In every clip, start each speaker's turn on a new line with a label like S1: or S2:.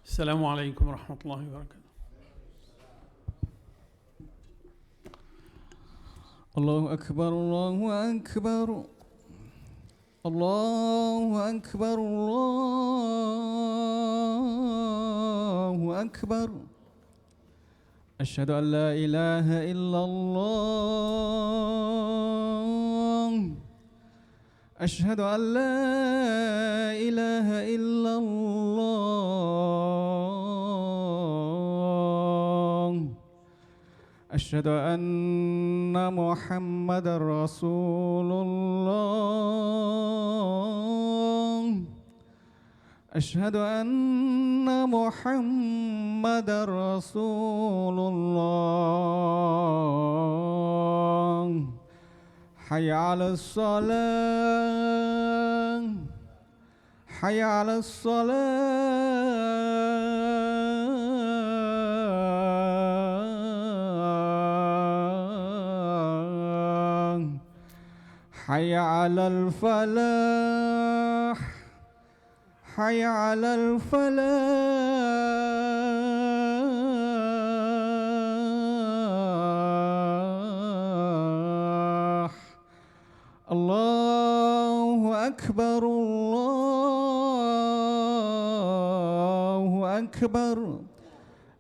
S1: السلام عليكم ورحمة الله وبركاته.
S2: الله أكبر الله أكبر الله أكبر الله أكبر. أشهد أن لا إله إلا الله. أشهد أن لا إله إلا الله. أشهد أن محمدًا رسول الله. أشهد أن محمدًا رسول الله. حي على الصلاة حي على الصلاة. حي على الفلاح حي على الفلاح. الله أكبر الله أكبر.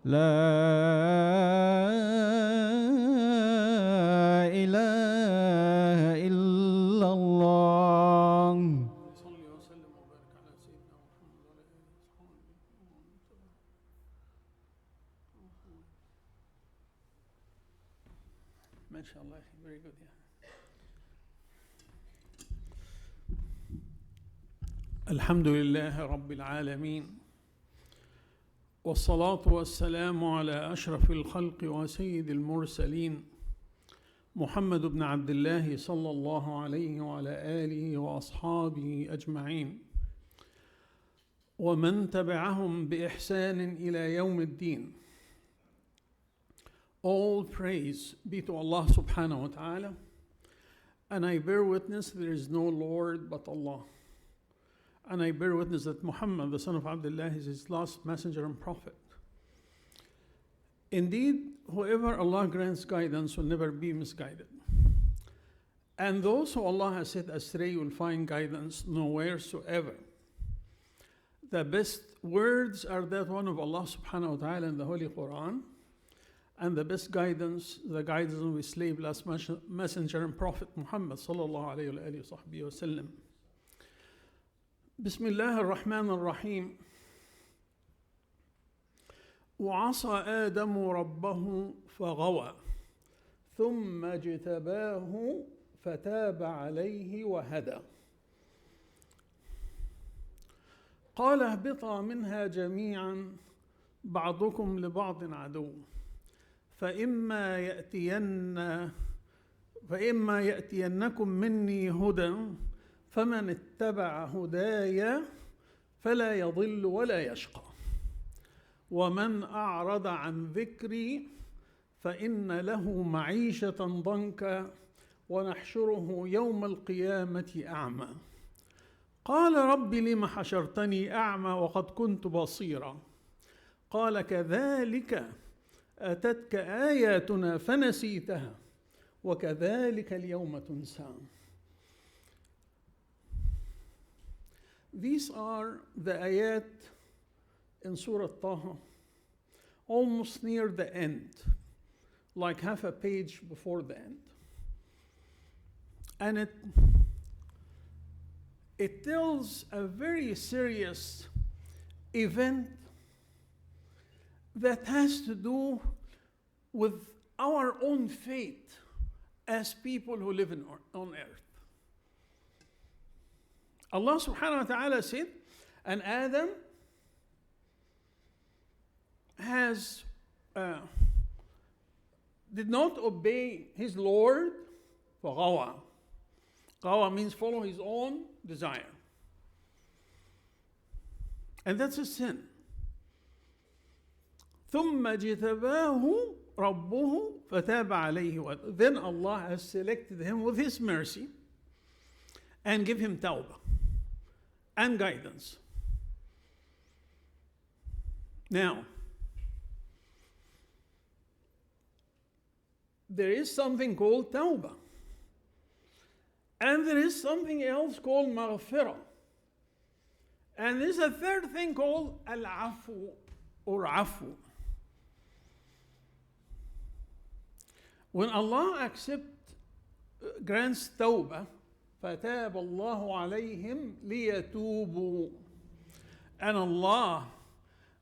S2: لا إله إلا الله.
S1: صلي وسلم وبارك على سيدنا محمد وعلى آله وصحبه. ما شاء الله. Very good. الحمد لله رب العالمين، والصلاة والسلام على أشرف الخلق وسيد المرسلين محمد بن عبد الله صلى الله عليه وعلى آله وأصحابه أجمعين ومن تبعهم بإحسان إلى يوم الدين. All praise be to Allah subhanahu wa ta'ala, and I bear witness there is no Lord but Allah. And I bear witness that Muhammad, the son of Abdullah, is his last messenger and prophet. Indeed, whoever Allah grants guidance will never be misguided. And those who Allah has set astray will find guidance nowheresoever. The best words are that one of Allah subhanahu wa ta'ala in the Holy Quran. And the best guidance, the guidance of his slave, last messenger and prophet Muhammad sallallahu alayhi wa sallam. بسم الله الرحمن الرحيم. وعصى آدم ربه فغوى ثم اجتباه فتاب عليه وهدى. قال اهبطا منها جميعا بعضكم لبعض عدو فإما يأتينكم مني هدى فمن اتبع هداي فلا يضل ولا يشقى ومن أعرض عن ذكري فإن له معيشة ضنكا ونحشره يوم القيامة أعمى. قال رب لم حشرتني أعمى وقد كنت بصيرا. قال كذلك أتتك آياتنا فنسيتها وكذلك اليوم تنسى. These are the ayat in Surah Taha, almost near the end, like half a page before the end. And it tells a very serious event that has to do with our own fate as people who live on earth. Allah subhanahu wa ta'ala said, and Adam did not obey his Lord for Gawa. Gawa means follow his own desire. And that's a sin. ثم اجتباه ربه فتاب عليه. Then Allah has selected him with his mercy and give him tawbah and guidance. Now, there is something called tawbah. And there is something else called maghfirah. And there's a third thing called al-afu or afu. When Allah grants tawbah, فَتَابَ اللَّهُ عَلَيْهِمْ لِيَتُوبُوا. And Allah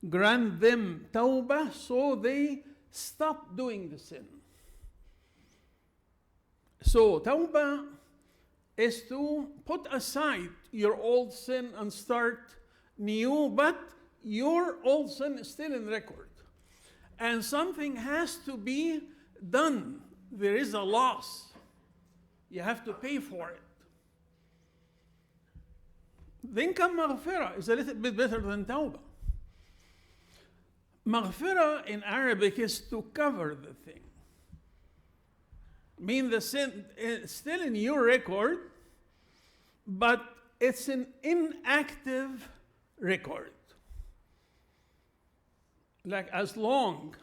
S1: grant them tawbah so they stop doing the sin. So tawbah is to put aside your old sin and start new, but your old sin is still in record. And something has to be done. There is a loss. You have to pay for it. Then come maghfirah. It's a little bit better than tawbah. Maghfirah in Arabic is to cover the thing. Mean the sin is still in your record, but it's an inactive record. Like as long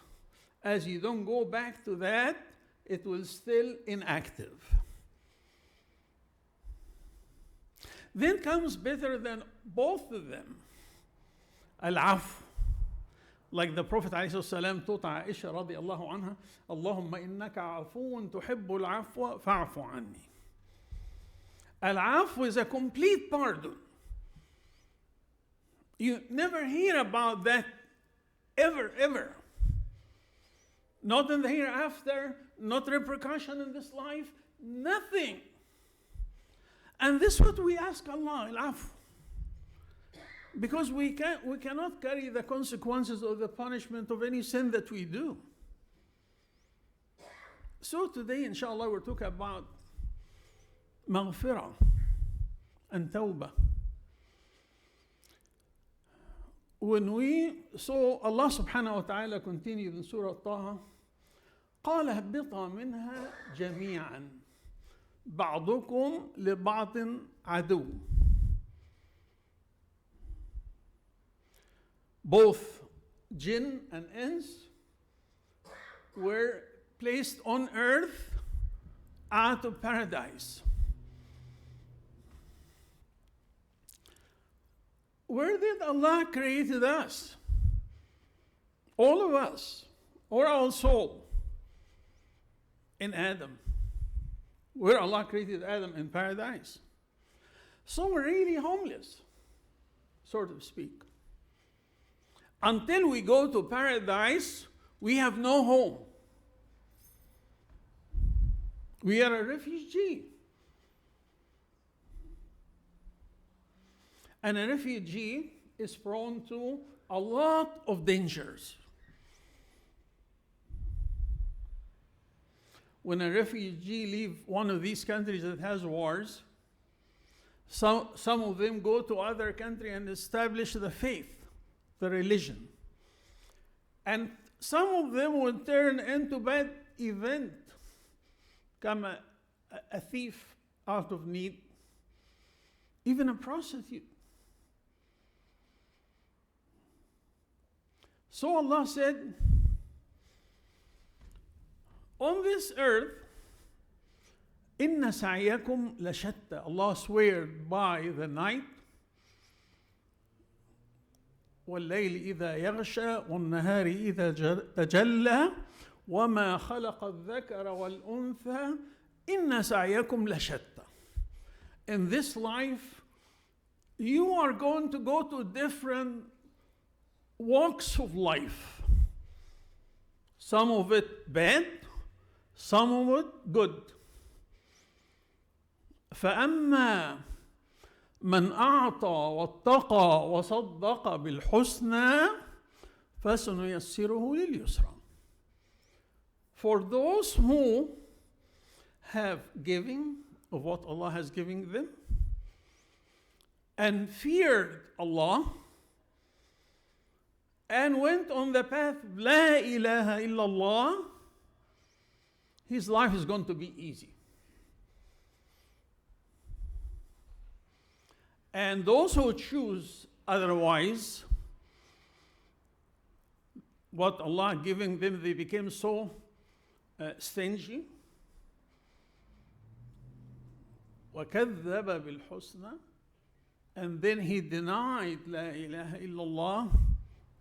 S1: as you don't go back to that, it will still inactive. Then comes better than both of them, al-afu. Like the Prophet ﷺ taught Aisha radiallahu anha, Allahumma innaka afuun tuhibbul afwa fa'afu anni. Al-afu is a complete pardon. You never hear about that ever. Not in the hereafter, not repercussion in this life, nothing. And this is what we ask Allah, al-afu. Because we cannot carry the consequences or the punishment of any sin that we do. So today, inshallah, we're talking about maghfirah and tawbah. When we saw Allah subhanahu wa ta'ala continued in Surah Taha, قال اهبطا منها جميعا بعضكم لبعض عدو. Both jinn and ins were placed on earth out of paradise. Where did Allah created us? All of us, or our soul, in Adam. Where Allah created Adam in paradise. So we're really homeless, so to speak. Until we go to paradise, we have no home. We are a refugee. And a refugee is prone to a lot of dangers. When a refugee leaves one of these countries that has wars, some of them go to other country and establish the faith, the religion. And some of them will turn into bad event, become a thief out of need, even a prostitute. So Allah said, on this earth, inna sa'yakum lashatta. Allah swear by the night, والليل إذا يغشى والنهار إذا تجلى وما خلق الذكر والأنثى إن سعيكم لشتى. In this life, you are going to go to different walks of life. Some of it bad, some of it good. فأما من أعطى واتقى وصدق بالحسنى فسنيسره لليسرى. For those who have giving of what Allah has given them and feared Allah and went on the path La ilaha illallah, his life is going to be easy. And those who choose otherwise, what Allah giving them, they became so stingy. وَكَذَّبَ بِالْحُسْنَى. And then he denied La ilaha illallah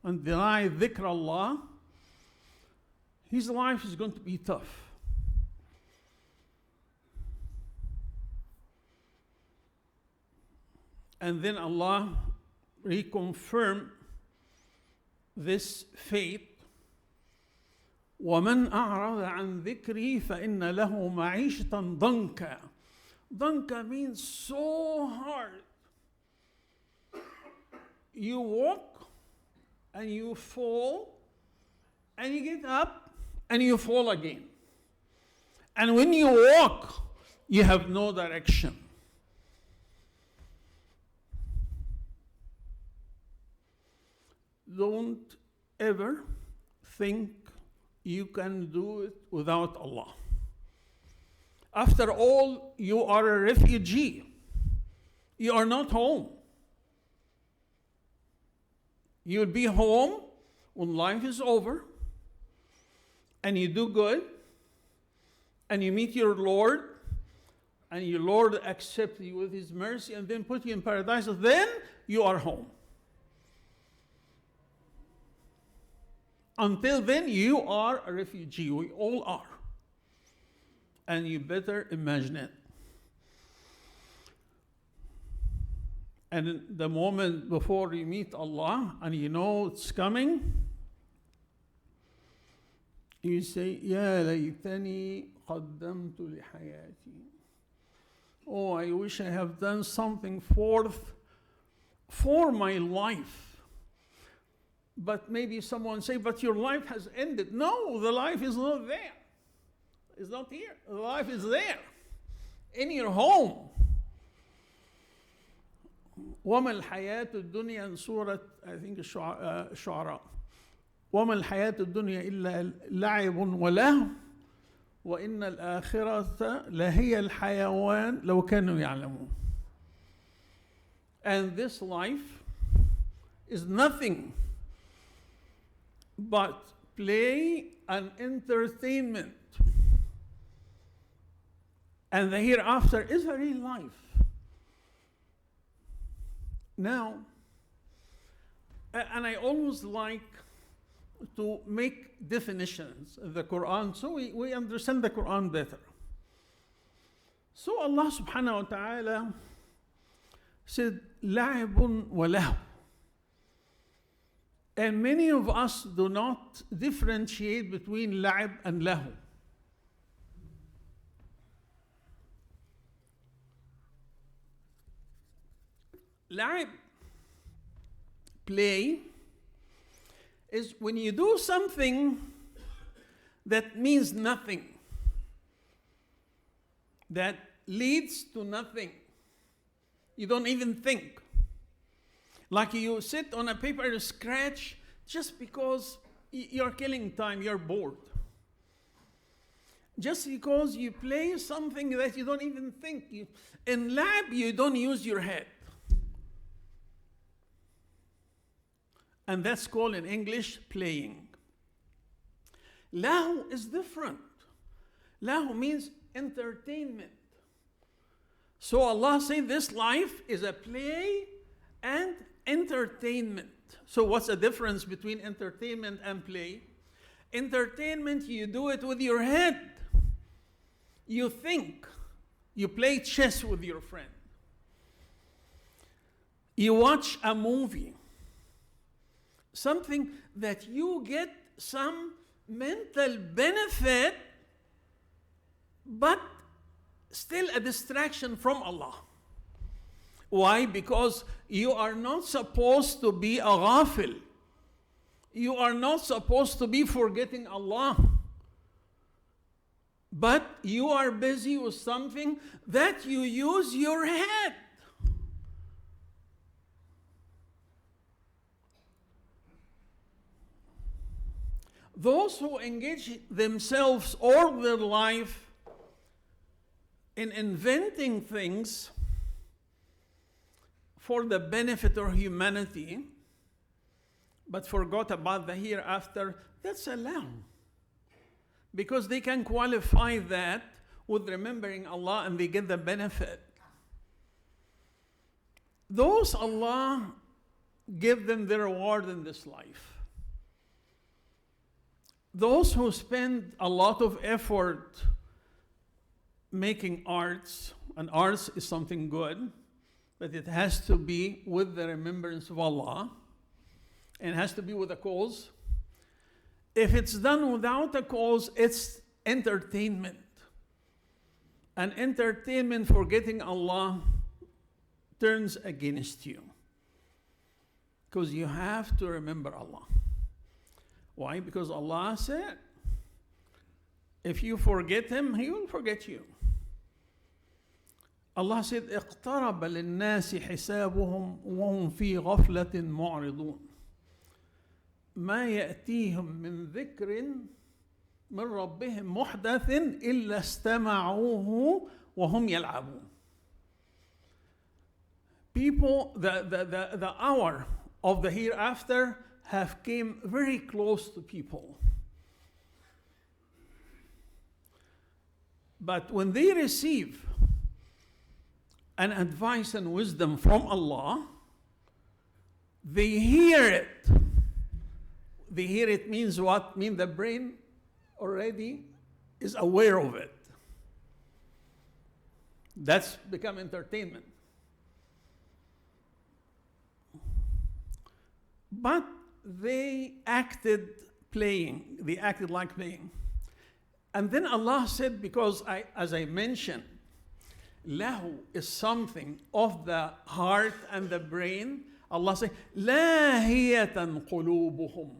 S1: and denied dhikr Allah. His life is going to be tough. And then Allah reconfirmed this fate. وَمَنْ أَعْرَضَ عَنْ ذِكْرِي فَإِنَّ لَهُ مَعِيشَةً ضَنْكًا. Danka means so hard. You walk and you fall and you get up and you fall again. And when you walk, you have no direction. Don't ever think you can do it without Allah. After all, you are a refugee. You are not home. You'll be home when life is over and you do good and you meet your Lord and your Lord accepts you with His mercy and then put you in paradise. Then you are home. Until then, you are a refugee. We all are. And you better imagine it. And in the moment before you meet Allah and you know it's coming, you say, Ya laytani qaddamtu li hayati. Oh, I wish I have done something for my life. But maybe someone say, but your life has ended. No, the life is not there. It's not here. The life is there. In your home. وَمَا الْحَيَاةُ الدُّنْيَا in Surah, I think, Shu'ara. وَمَا الْحَيَاةُ الدُّنْيا إِلَّا لَعِبٌ وَلَهْوٌ وَإِنَّ الْآخِرَةَ لَهِيَ الْحَيَوَانُ لَوْ كَانُوا يَعْلَمُونَ. And this life is nothing but play and entertainment. And the hereafter is a real life. Now, and I always like to make definitions of the Quran so we understand the Quran better. So Allah subhanahu wa ta'ala said, لَعِبٌ وَلَهْوٌ. And many of us do not differentiate between la'ib and lahu. La'ib, play, is when you do something that means nothing, that leads to nothing. You don't even think. Like you sit on a paper and scratch just because you're killing time, you're bored. Just because you play something that you don't even think. In lab, you don't use your head. And that's called in English playing. Lahu is different. Lahu means entertainment. So Allah said this life is a play and entertainment. So what's the difference between entertainment and play? Entertainment, you do it with your head. You think. You play chess with your friend. You watch a movie. Something that you get some mental benefit, but still a distraction from Allah. Why? Because you are not supposed to be a ghafil. You are not supposed to be forgetting Allah. But you are busy with something that you use your head. Those who engage themselves or their life in inventing things for the benefit of humanity, but forgot about the hereafter, that's allowed. Because they can qualify that with remembering Allah and they get the benefit. Those Allah give them the reward in this life. Those who spend a lot of effort making arts, and arts is something good, but it has to be with the remembrance of Allah, and it has to be with a cause. If it's done without a cause, it's entertainment. And entertainment, forgetting Allah, turns against you. Because you have to remember Allah. Why? Because Allah said, if you forget Him, He will forget you. Allah said, اقترب للناس حسابهم وهم في غفلة معرضون. ما يأتيهم من ذكر من ربهم محدث إلا استمعوه وهم يلعبون. People, the hour of the hereafter have came very close to people. But when they receive an advice and wisdom from Allah, they hear it. They hear it means what? Mean the brain already is aware of it. That's become entertainment. But they acted playing. They acted like playing. And then Allah said, because as I mentioned, lahu is something of the heart and the brain. Allah said, لاهية قلوبهم.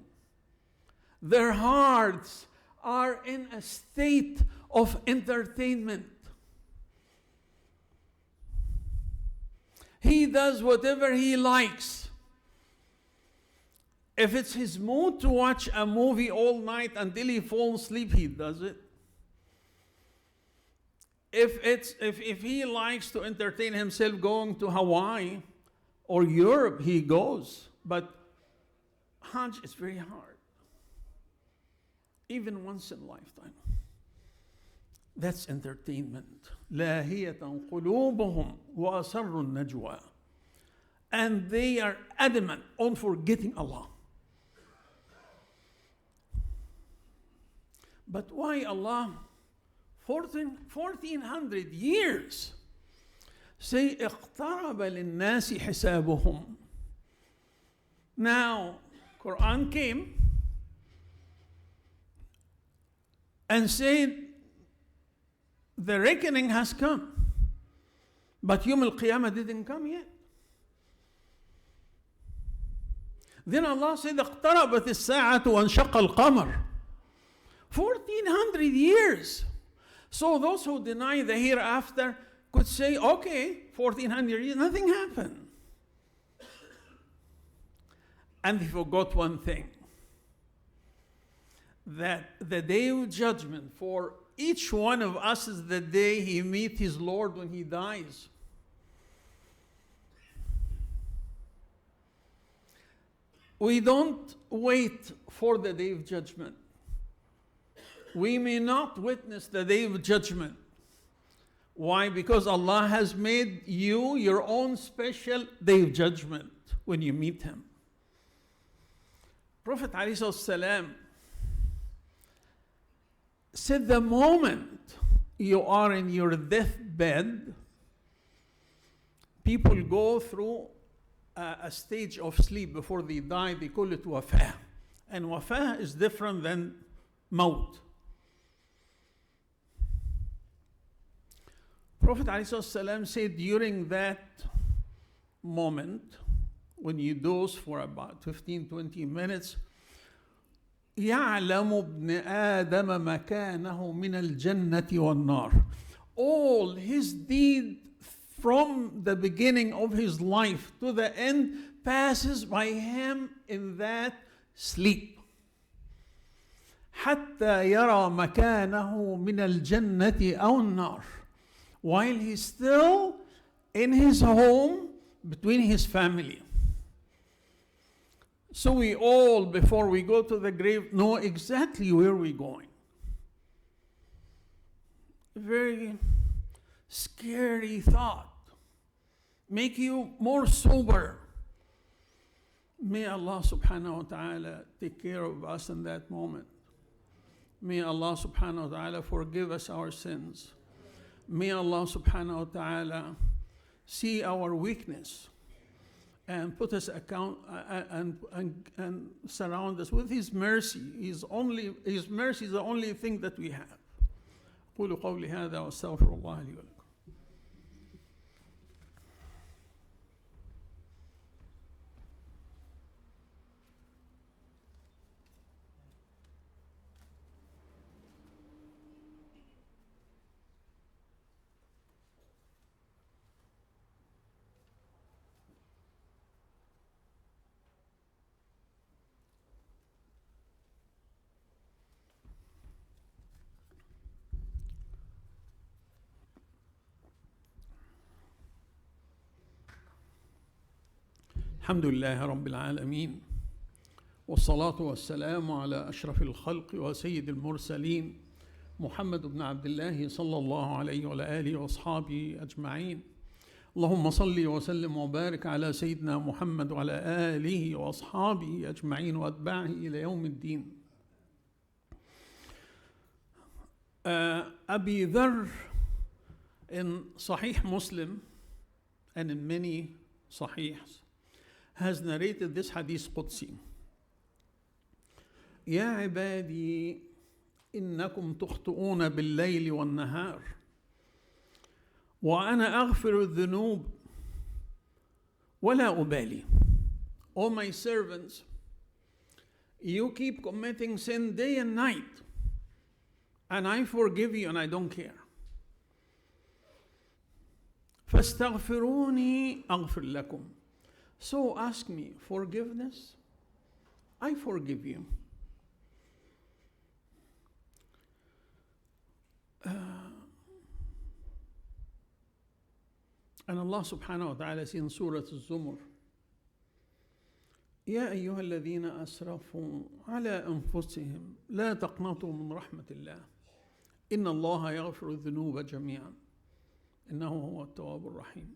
S1: Their hearts are in a state of entertainment. He does whatever he likes. If it's his mood to watch a movie all night until he falls asleep, he does it. If he likes to entertain himself going to Hawaii or Europe, he goes. But Hajj is very hard. Even once in a lifetime. That's entertainment. لاهية قلوبهم وأسروا النجوى. And they are adamant on forgetting Allah. But why Allah? 1400 years. Say, اقترب للناس حسابهم. Now, Quran came and said, the reckoning has come. But Yawm al-Qiyamah didn't come yet. Then Allah said, اقتربت الساعة وانشق القمر. 1400 years. So those who deny the hereafter could say, okay, 1400 years, nothing happened. And they forgot one thing. That the day of judgment for each one of us is the day he meets his Lord when he dies. We don't wait for the day of judgment. We may not witness the day of judgment. Why? Because Allah has made you your own special day of judgment when you meet Him. Prophet ﷺ said, the moment you are in your deathbed, people go through a stage of sleep before they die. They call it wafah. And wafah is different than maut. Prophet ﷺ said during that moment, when you doze for about 15-20 minutes, يعلم ابن آدم مكانه من الجنة والنار. All his deed from the beginning of his life to the end passes by him in that sleep. حتى يرى مكانه من الجنة أو النار. While he's still in his home between his family. So we all, before we go to the grave, know exactly where we're going. Very scary thought. Make you more sober. May Allah subhanahu wa ta'ala take care of us in that moment. May Allah subhanahu wa ta'ala forgive us our sins. May Allah subhanahu wa ta'ala see our weakness and put us account and surround us with His mercy. His mercy is the only thing that we have. قولوا قولي هذا واستغفر الله لي ولكم. الحمد لله رب العالمين والصلاة والسلام على أشرف الخلق وسيد المرسلين محمد بن عبد الله صلى الله عليه وعلى آله وأصحابه أجمعين. اللهم صل وسلم وبارك على سيدنا محمد وعلى آله وأصحابه أجمعين وأتباعه إلى يوم الدين. Abi Dharr in Sahih Muslim and in many Sahihs has narrated this hadith Qudsi. يا عبادي إنكم تخطئون بالليل والنهار وأنا أغفر الذنوب ولا أبالي. O my servants, you keep committing sin day and night, and I forgive you and I don't care. فاستغفروني أغفر لكم. So ask me forgiveness, I forgive you. And Allah subhanahu wa ta'ala says in Surah Al-Zumar, يا أيها الذين أسرفوا على أنفسهم لا تقنطوا من رحمة الله إن الله يغفر الذنوب جميعا إنه هو التواب الرحيم.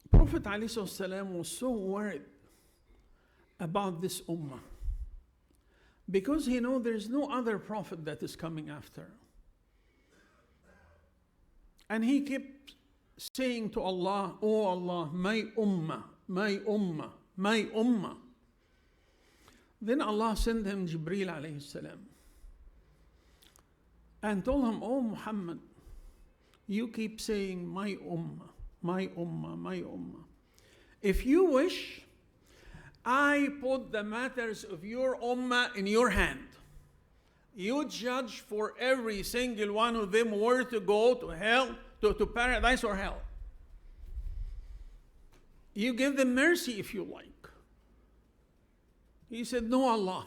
S1: Prophet ﷺ was so worried about this ummah because he knows there is no other prophet that is coming after. And he kept saying to Allah, "Oh Allah, my ummah, my ummah, my ummah." Then Allah sent him Jibreel alayhi salam and told him, "Oh Muhammad, you keep saying my ummah, my ummah, my ummah. If you wish, I put the matters of your ummah in your hand. You judge for every single one of them where to go to hell, to paradise or hell. You give them mercy if you like." He said, "No, Allah.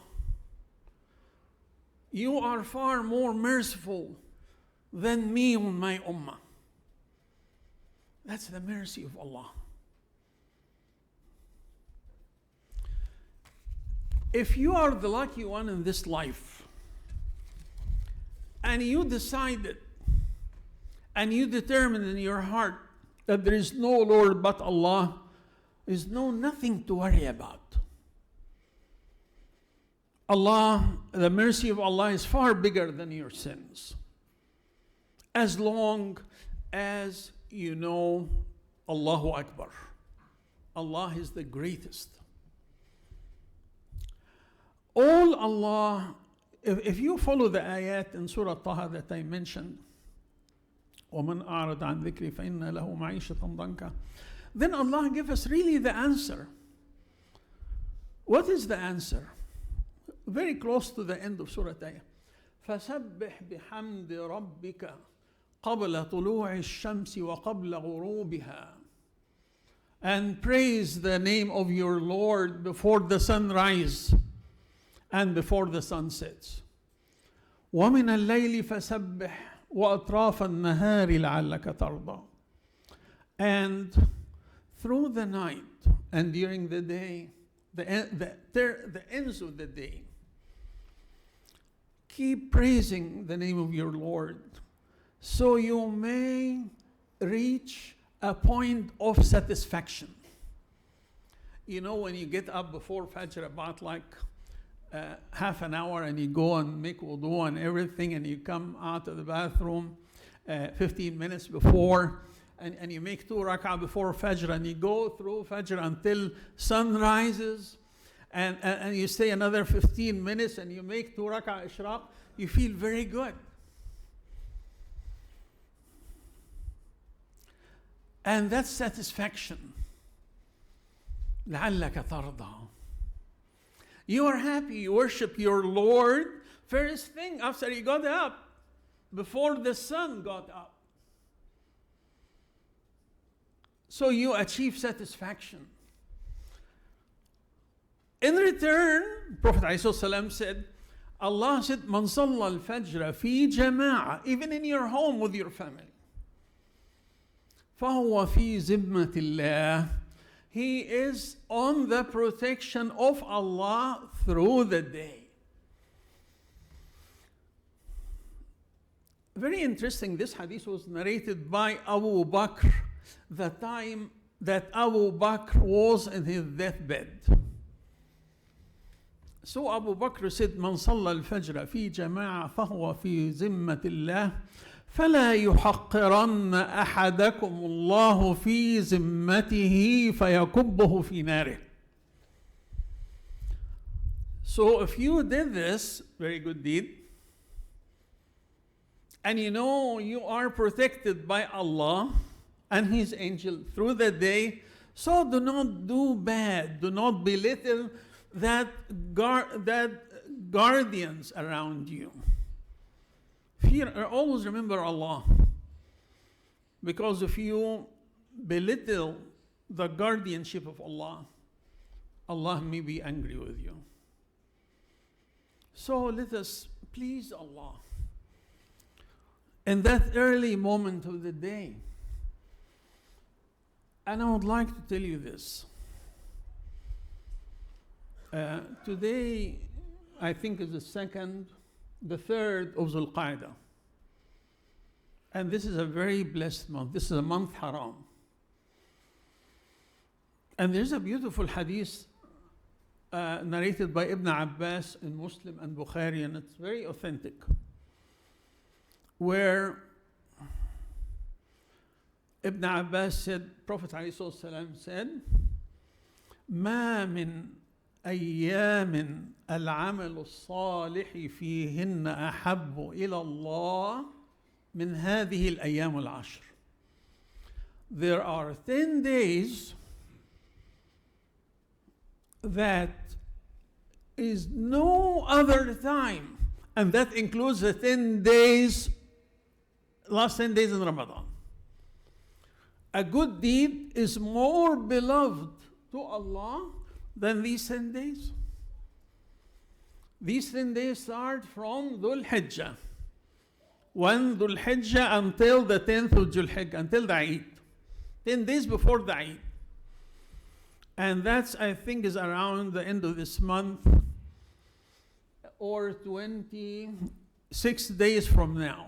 S1: You are far more merciful than me on my ummah." That's the mercy of Allah. If you are the lucky one in this life, and you decided, and you determined in your heart that there is no Lord but Allah, there is nothing to worry about. Allah, the mercy of Allah is far bigger than your sins. As long as you know Allahu Akbar. Allah is the greatest. All Allah, if you follow the ayat in Surah Taha that I mentioned, وَمَنْ أَعْرَضَ عَنْ ذِكْرِي فَإِنَّ لَهُ مَعِيشَةً ضَنْكًا, then Allah give us really the answer. What is the answer? Very close to the end of Surah Taha. فَسَبِّحْ بِحَمْدِ رَبِّكَ قَبْلَ طُلُوعِ الشَّمْسِ وَقَبْلَ غُرُوبِهَا. And praise the name of your Lord before the sun rises and before the sun sets. وَمِنَ اللَّيْلِ فَسَبِّحْ وَأَطْرَافَ النَّهَارِ لَعَلَّكَ تَرْضَى. And through the night, and during the day, the ends of the day, keep praising the name of your Lord, so you may reach a point of satisfaction. You know, when you get up before Fajr about like half an hour, and you go and make wudu and everything, and you come out of the bathroom 15 minutes before, and you make 2 rak'ah before Fajr, and you go through Fajr until sun rises, and you stay another 15 minutes, and you make 2 rak'ah ishraq, you feel very good. And that's satisfaction. لعلك ترضى. You are happy, you worship your Lord first thing after you got up, before the sun got up. So you achieve satisfaction. In return, Prophet ﷺ said, Allah said, "Man salla al-fajr fi jama'a," even in your home with your family. فَهُوَ فِي ذِمَّةِ اللَّهِ. He is on the protection of Allah through the day. Very interesting, this hadith was narrated by Abu Bakr, the time that Abu Bakr was in his deathbed. So Abu Bakr said, "Man salla al-fajr fi jama'a fahuwa fi zimmatillah, فلا يحقرن أحدكم الله في ذمته فيكبه في ناره." So if you did this, very good deed, and you know you are protected by Allah and His angel through the day, so do not do bad, do not belittle that guardians around you. Always remember Allah, because if you belittle the guardianship of Allah, Allah may be angry with you. So let us please Allah in that early moment of the day. And I would like to tell you this. Today, I think is the 3rd of Dhul Qa'dah. And this is a very blessed month. This is a month haram. And there's a beautiful hadith narrated by Ibn Abbas in Muslim and Bukhari, and it's very authentic, where Ibn Abbas said, Prophet ﷺ said, "ما من أيام العمل الصالح فيهن أحب إلى الله من هذه الأيام العشر." There are 10 days that is no other time, and that includes the 10 days, last 10 days in Ramadan. A good deed is more beloved to Allah than these 10 days. These 10 days start from Dhul Hijjah, 1 Dhul Hijjah until the 10th of Dhul Hijjah, until the Eid, 10 days before the Eid. And that's, I think, is around the end of this month, or 26 days from now.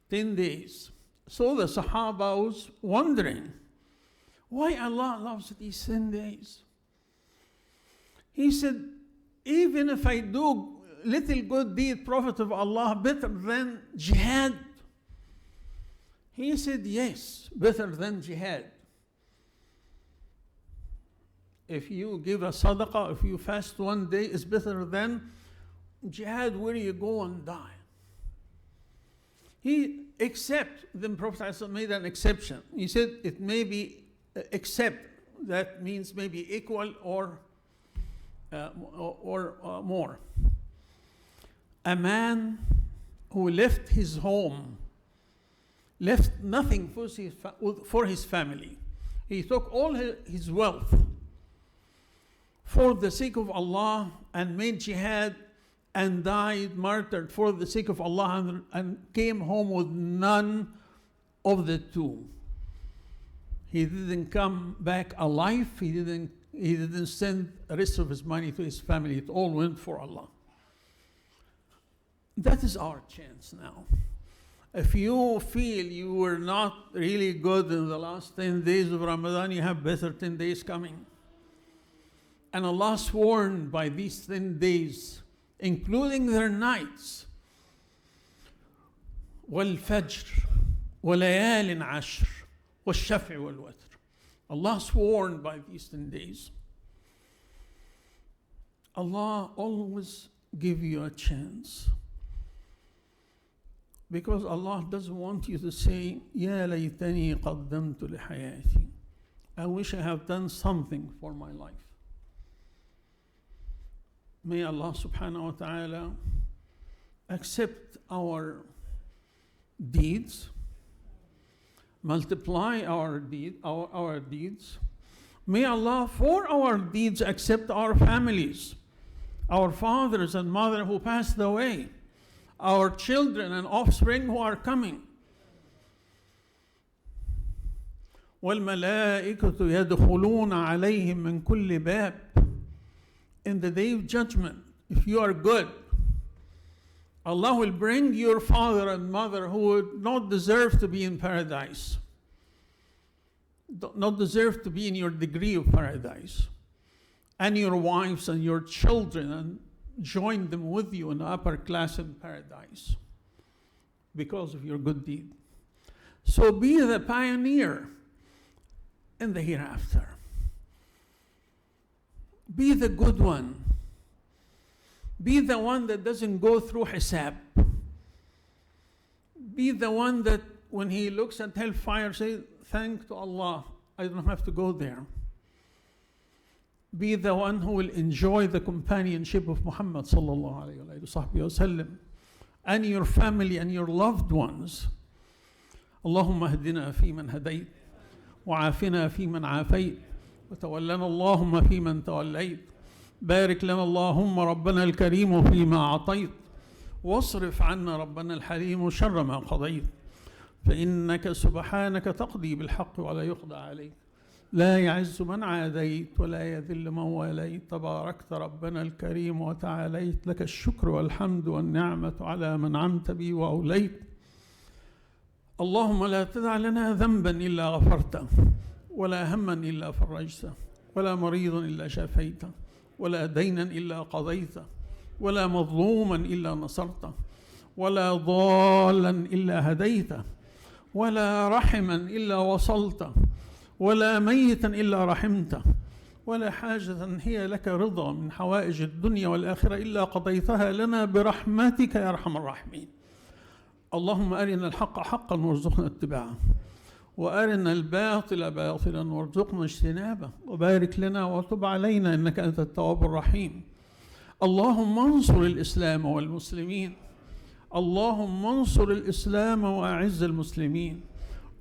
S1: 10 days. So the Sahaba was wondering, why Allah loves these 10 days? He said, even if I do little good deed, Prophet of Allah, better than jihad? He said, yes, better than jihad. If you give a sadaqah, if you fast 1 day, is better than jihad where you go and die. Then Prophet ﷺ made an exception. He said it may be except, that means maybe equal or more. A man who left his home, left nothing for his family. He took all his wealth for the sake of Allah and made jihad and died martyred for the sake of Allah, and came home with none of the two. He didn't come back alive. He didn't send the rest of his money to his family. It all went for Allah. That is our chance now. If you feel you were not really good in the last 10 days of Ramadan, you have better 10 days coming. And Allah sworn by these 10 days, including their nights, وَالْفَجْرِ وَلَيَالٍ عَشْرٍ وَالشَّفْعِ وَالْوَتْرِ. Allah sworn by these 10 days. Allah always give you a chance. Because Allah doesn't want you to say, يَا لَيْتَنِي قَدَّمْتُ لِحَيَاتِي. I wish I have done something for my life. May Allah subhanahu wa ta'ala accept our deeds, multiply our deeds. May Allah, for our deeds, accept our families, our fathers and mothers who passed away, our children and offspring who are coming. وَالْمَلَائِكَةُ يَدْخُلُونَ عَلَيْهِمْ مِنْ كُلِّ بَابٍ. In the day of judgment, if you are good, Allah will bring your father and mother who would not deserve to be in paradise, not deserve to be in your degree of paradise, and your wives and your children, and join them with you in the upper class in paradise because of your good deed. So be the pioneer in the hereafter. Be the good one. Be the one that doesn't go through hisab. Be the one that when he looks at hellfire, say, thank to Allah, I don't have to go there. Be the one who will enjoy the companionship of Muhammad sallallahu alayhi wa sallam, and your family and your loved ones. اللهم اهدنا فيمن هديت وعافنا فيمن عافيت وتولنا اللهم فيمن توليت بارك لنا اللهم ربنا الكريم فيما أعطيت واصرف عنا ربنا الحليم شر ما قضيت فإنك سبحانك تقضي بالحق ولا يقضى عليك لا يعز من عاديت ولا يذل من واليت تباركت ربنا الكريم وتعاليت لك الشكر والحمد والنعمة على من أنعمت بي وأوليت اللهم لا تدع لنا ذنبا إلا غفرته ولا هما إلا فرجته ولا مريضا إلا شافيته ولا دينا إلا قضيته ولا مظلوما إلا نصرته ولا ضالا إلا هديته ولا رحما إلا وصلته ولا ميتا إلا رحمته ولا حاجة هي لك رضا من حوائج الدنيا والآخرة إلا قضيتها لنا برحمتك يا أرحم الراحمين. اللهم أرنا الحق حقا وارزقنا اتباعه وأرنا الباطل باطلا وارزقنا اجتنابه وبارك لنا وتب علينا إنك أنت التواب الرحيم. اللهم انصر الإسلام والمسلمين. اللهم انصر الإسلام وأعز المسلمين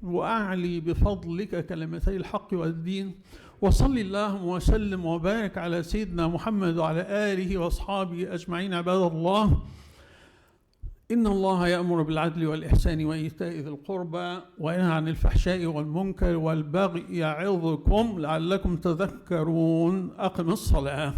S1: وأعلي بفضلك كلمتي الحق والدين وصل اللهم وسلم وبارك على سيدنا محمد وعلى آله وأصحابه أجمعين. عباد الله، إن الله يأمر بالعدل والإحسان وإيتاء ذي القربى وينهى عن الفحشاء والمنكر والبغي يعظكم لعلكم تذكرون. أقم الصلاة.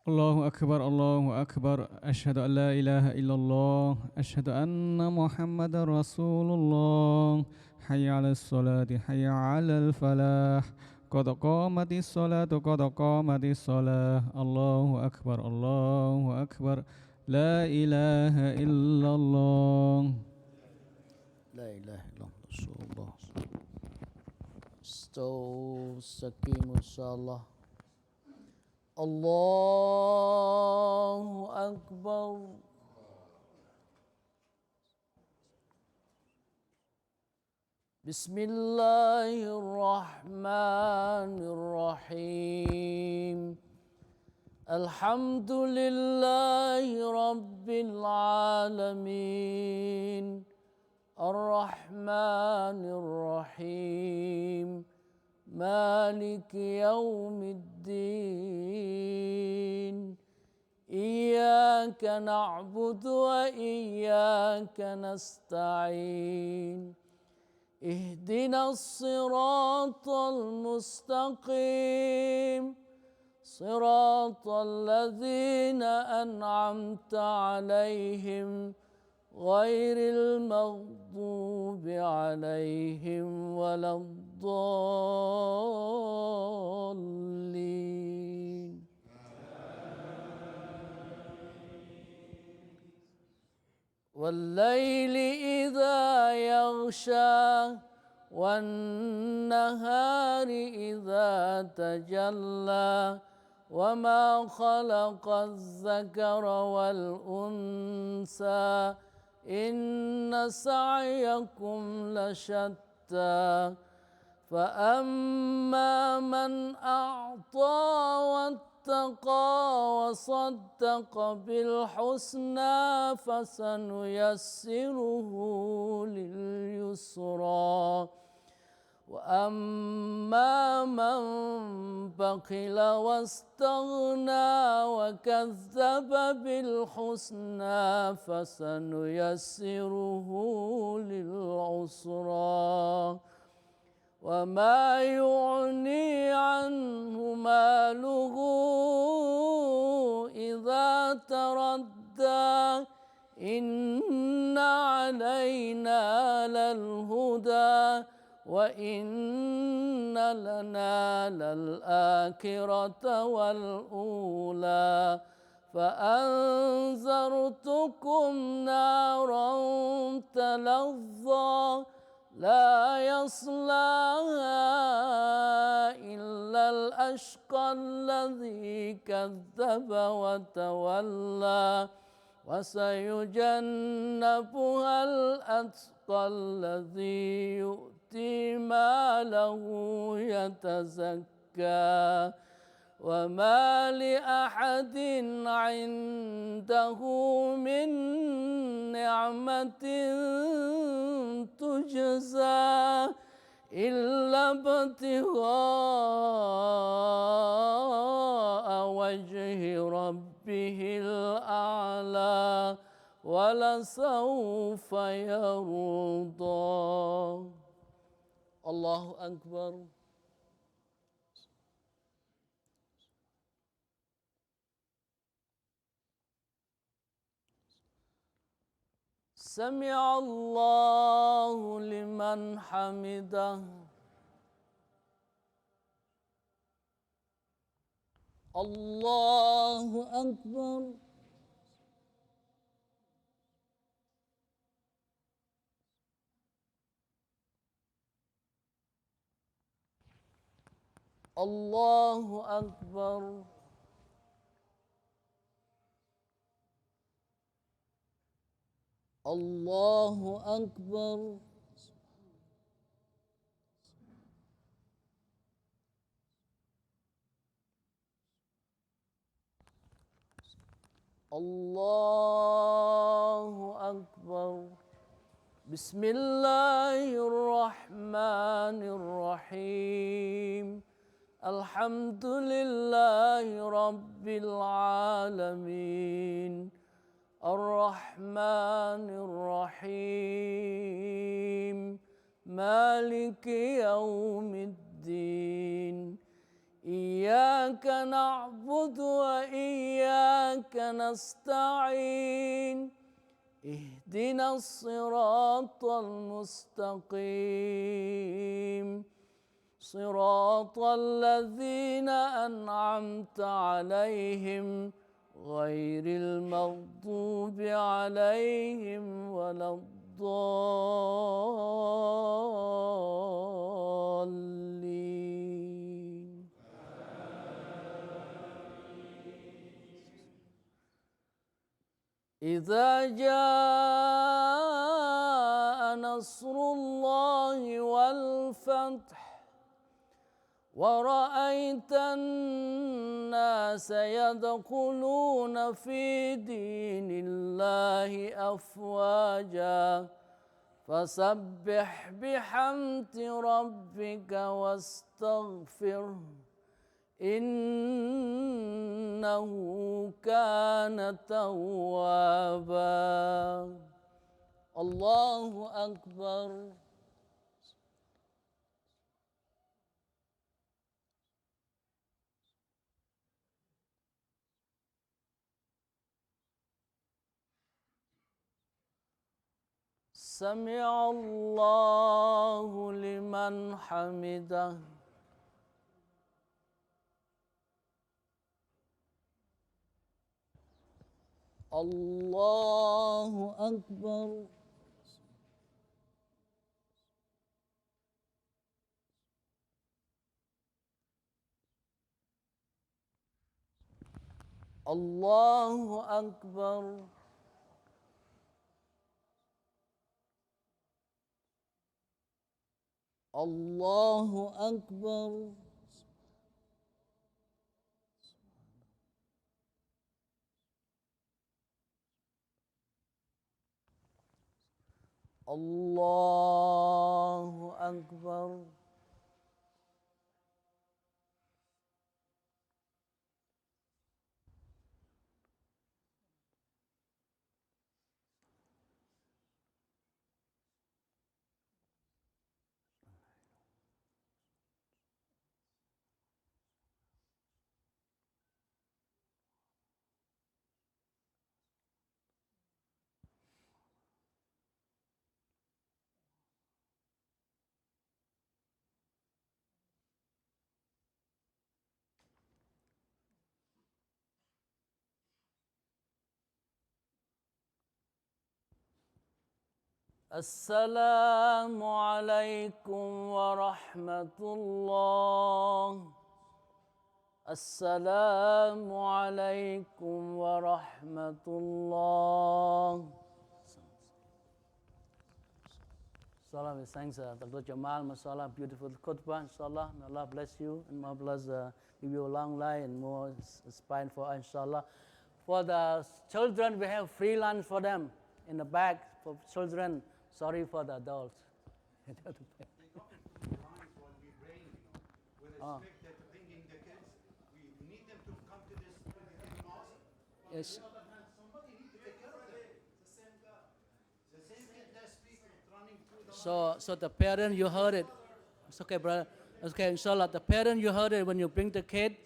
S2: الله أكبر الله أكبر أشهد أن لا إله إلا الله أشهد أن محمد رسول الله حي على الصلاة حي على الفلاح قد قامت الصلاة قد قامت الصلاة. الله أكبر الله أكبر لا إله إلا الله
S3: لا إله إلا الله رسول الله. استقيموا إن شاء الله. الله أكبر. بسم الله الرحمن الرحيم.
S4: الحمد لله رب العالمين الرحمن الرحيم مالك يوم الدين إياك نعبد وإياك نستعين اهدنا الصراط المستقيم صراط الذين أنعمت عليهم غير المغضوب عليهم ولا الضالين. والليل إذا يغشى والنهار إذا تجلى وما خلق الذكر والأنثى إن سعيكم لشتى فأما من أعطى واتقى وصدق بالحسنى فسنيسره لليسرى وأما من بخل واستغنى وكذب بالحسنى فسنيسره للعسرى وما يغني عنه ماله إذا تردى إن علينا للهدى وإن لنا للآخرة والأولى فأنذرتكم نارا تلظى لا يصلاها إلا الأشقى الذي كذب وتولى وسيجنبها الأتقى الذي يؤتي ماله يتزكى وما لأحد عنده من نعمة تجزى إلا ابتغاء وجه ربه الأعلى ولسوف يرضى. الله أكبر. سمع الله لمن حمده. الله أكبر. الله أكبر. الله أكبر. الله أكبر. بسم الله الرحمن الرحيم الحمد لله رب العالمين الرحمن الرحيم مالك يوم الدين إياك نعبد وإياك نستعين اهدنا الصراط المستقيم صراط الذين أنعمت عليهم غير المغضوب عليهم ولا الضالين. إذا جاء نصر الله والفتح ورأيت الناس يدخلون في دين الله أفواجا فسبح بحمد ربك واستغفره إنه كان توابا الله أكبر سمع الله لمن حمده الله أكبر الله أكبر الله أكبر الله أكبر السلام عليكم ورحمة الله السلام عليكم ورحمة الله Inshallah, we thanks Dr. Jamal, mashallah, beautiful khutbah, inshallah. May Allah bless you and may Allah give you a long life and more spine for us, inshallah. For the children, we have free lunch for them in the back for children. Sorry for the adults.
S5: Lines while we pray, with respect that bringing the kids, we need them to come to this mosque.
S4: Yes.
S5: On the other hand, somebody needs to take care of them. The same guy. The same kid last week running through the
S4: So the parent, you heard it. It's okay, brother. Okay, inshallah, the parent, you heard it. When you bring the kid,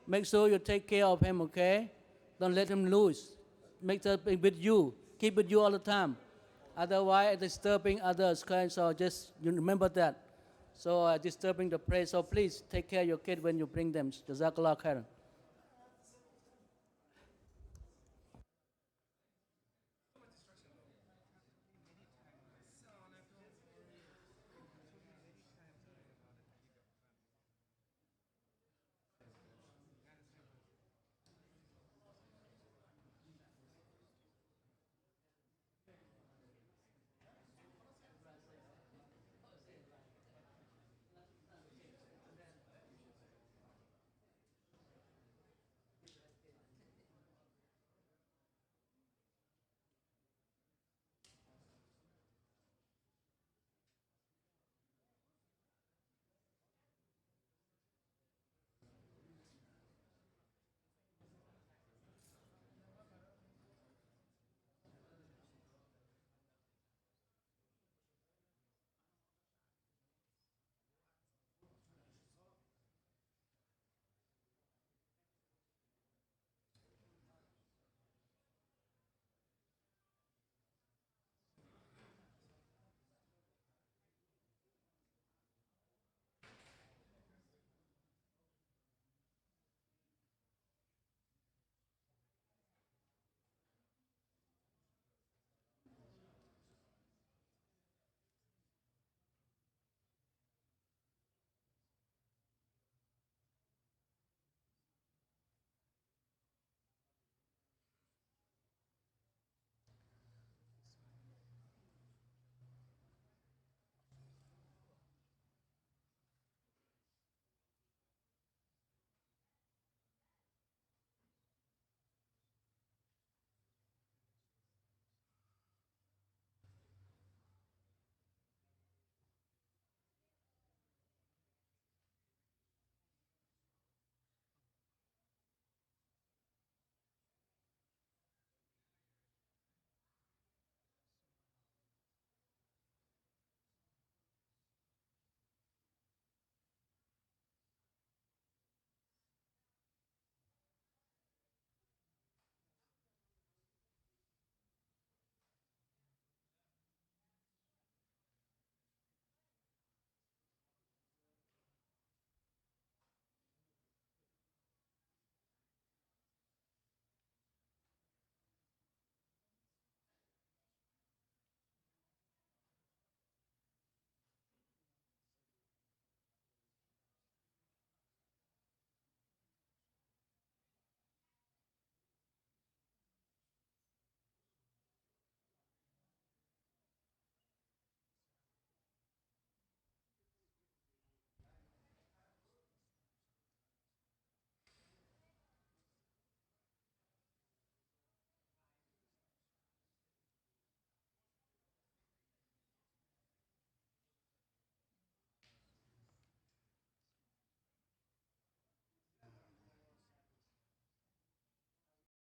S4: make sure you take care of him, okay? Don't let him loose. Make sure with you. Keep with you all the time. Otherwise, disturbing others. Okay? So just you remember that. So disturbing the prayer. So please take care of your kid when you bring them. Jazakallah khairan.